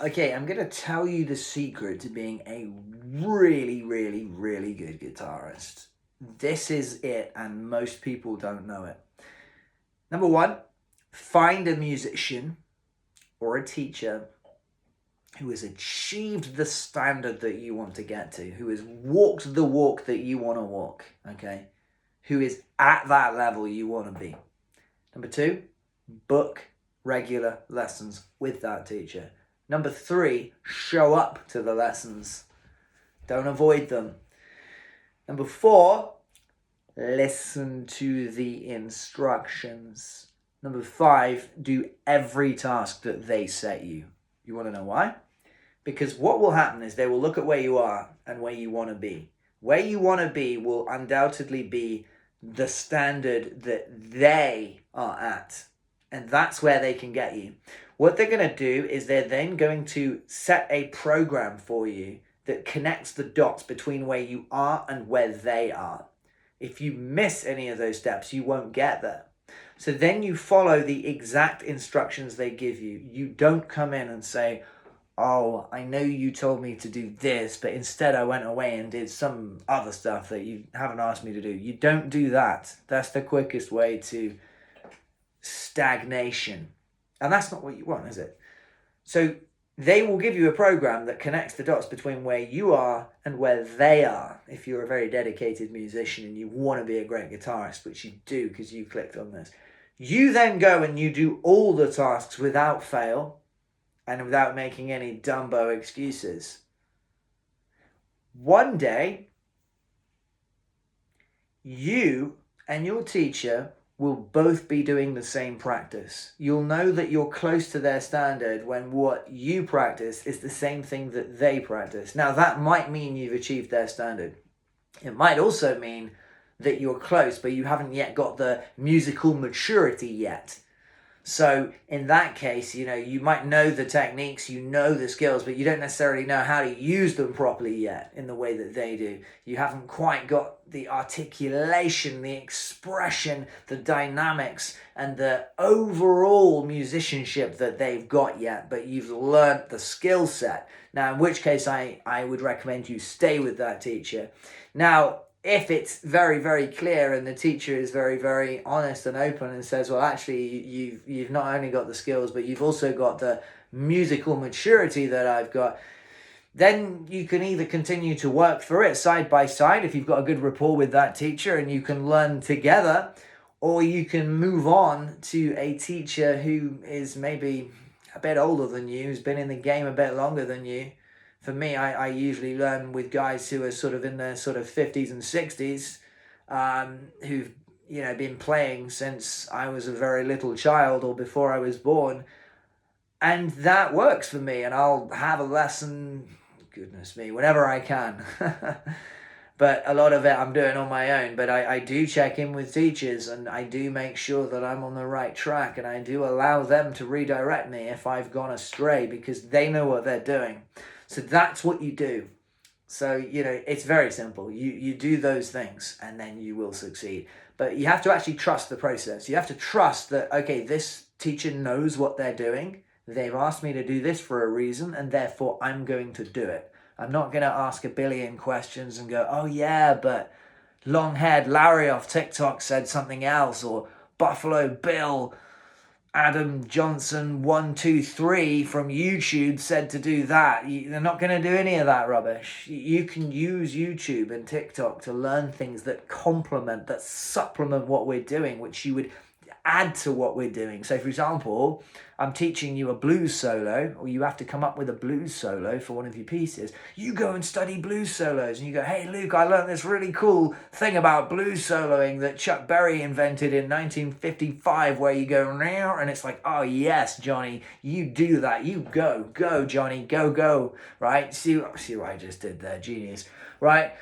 Okay, I'm going to tell you the secret to being a really, really, really good guitarist. This is it, and most people don't know it. Number one, find a musician or a teacher who has achieved the standard that you want to get to, who has walked the walk that you want to walk, okay? Who is at that level you want to be. Number two, book regular lessons with that teacher. Number three, show up to the lessons. Don't avoid them. Number four, listen to the instructions. Number five, do every task that they set you. You want to know why? Because what will happen is they will look at where you are and where you want to be. Where you want to be will undoubtedly be the standard that they are at. And that's where they can get you. What they're going to do is they're then going to set a program for you that connects the dots between where you are and where they are. If you miss any of those steps, you won't get there. So then you follow the exact instructions they give you. You don't come in and say, oh, I know you told me to do this, but instead I went away and did some other stuff that you haven't asked me to do. You don't do that. That's the quickest way to stagnation. And that's not what you want, is it? So they will give you a program that connects the dots between where you are and where they are. If you're a very dedicated musician and you want to be a great guitarist, which you do because you clicked on this, you then go and you do all the tasks without fail and without making any Dumbo excuses. One day, you and your teacher will both be doing the same practice. You'll know that you're close to their standard when what you practice is the same thing that they practice. Now, that might mean you've achieved their standard. It might also mean that you're close, but you haven't yet got the musical maturity yet. So in that case, you might know the techniques, you know the skills, but you don't necessarily know how to use them properly yet in the way that they do. You haven't quite got the articulation, the expression, the dynamics, and the overall musicianship that they've got yet, but you've learnt the skill set. Now, in which case I would recommend you stay with that teacher. Now, if it's very, very clear and the teacher is very, very honest and open and says, well, actually, you've not only got the skills, but you've also got the musical maturity that I've got, then you can either continue to work through it side by side if you've got a good rapport with that teacher and you can learn together, or you can move on to a teacher who is maybe a bit older than you, who's been in the game a bit longer than you. For me, I usually learn with guys who are sort of in their sort of 50s and 60s, who've been playing since I was a very little child or before I was born, and that works for me. And I'll have a lesson, goodness me, whenever I can. But a lot of it I'm doing on my own. But I do check in with teachers and I do make sure that I'm on the right track, and I do allow them to redirect me if I've gone astray, because they know what they're doing. So that's what you do. So, it's very simple. You do those things and then you will succeed. But you have to actually trust the process. You have to trust that, okay, this teacher knows what they're doing. They've asked me to do this for a reason, and therefore I'm going to do it. I'm not going to ask a billion questions and go, oh yeah, but long-haired Larry off TikTok said something else, or Buffalo Bill Adam Johnson 123 from YouTube said to do that. They're not going to do any of that rubbish. You can use YouTube and TikTok to learn things that complement, that supplement what we're doing, which you would add to what we're doing. So, for example, I'm teaching you a blues solo, or you have to come up with a blues solo for one of your pieces. You go and study blues solos, and you go, hey, Luke, I learned this really cool thing about blues soloing that Chuck Berry invented in 1955, where you go, and it's like, oh, yes, Johnny, you do that. You go, Johnny, go, right? See what I just did there, genius, right?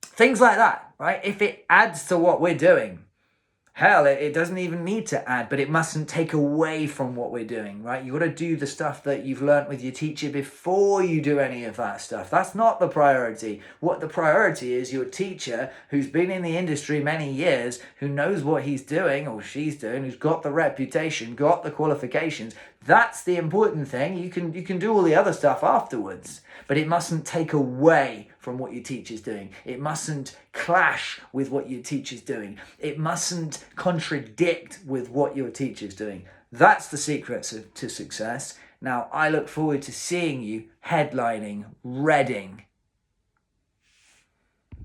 Things like that, right? If it adds to what we're doing, hell, it doesn't even need to add, but it mustn't take away from what we're doing, right? You got to do the stuff that you've learnt with your teacher before you do any of that stuff. That's not the priority. What the priority is, your teacher who's been in the industry many years, who knows what he's doing or she's doing, who's got the reputation, got the qualifications. That's the important thing. You can do all the other stuff afterwards, but it mustn't take away from what your teacher's doing. It mustn't clash with what your teacher's doing. It mustn't contradict with what your teacher's doing. That's the secret to success. Now, I look forward to seeing you headlining Reading